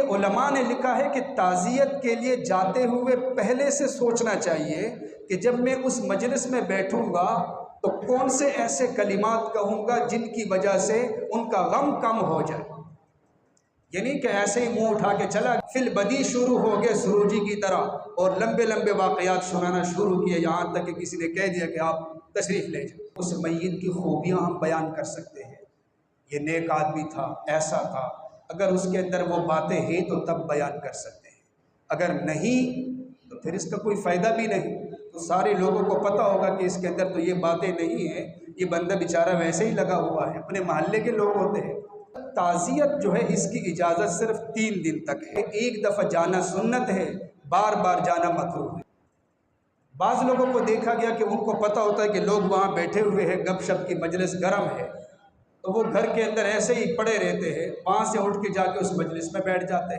उलमा ने लिखा है कि ताज़ियत के लिए जाते हुए पहले से सोचना चाहिए कि जब मैं उस मजलिस में बैठूंगा तो कौन से ऐसे कलिमात कहूँगा जिनकी वजह से उनका गम कम हो जाए। यानी कि ऐसे ही मुंह उठा के चला, फिल बदी शुरू हो गए सुरूजी की तरह और लंबे लंबे वाक़यात सुनाना शुरू किए, यहाँ तक कि किसी ने कह दिया कि आप तशरीफ़ ले जाओ। उस मय्यत की खूबियाँ हम बयान कर सकते हैं, ये नेक आदमी था, ऐसा था। अगर उसके अंदर वो बातें हैं तो तब बयान कर सकते हैं, अगर नहीं तो फिर इसका कोई फ़ायदा भी नहीं। तो सारे लोगों को पता होगा कि इसके अंदर तो ये बातें नहीं हैं, ये बंदा बेचारा वैसे ही लगा हुआ है, अपने मोहल्ले के लोग होते हैं। ताज़ियत जो है इसकी इजाज़त सिर्फ 3 दिन तक है। एक दफ़ा जाना सुन्नत है, बार बार जाना मकरूह है। बाज़ लोगों को देखा गया कि उनको पता होता है कि लोग वहाँ बैठे हुए हैं, गपशप की मजलिस गर्म है, तो वो घर के अंदर ऐसे ही पड़े रहते हैं, वहाँ से उठ के जाके उस मजलिस में बैठ जाते हैं।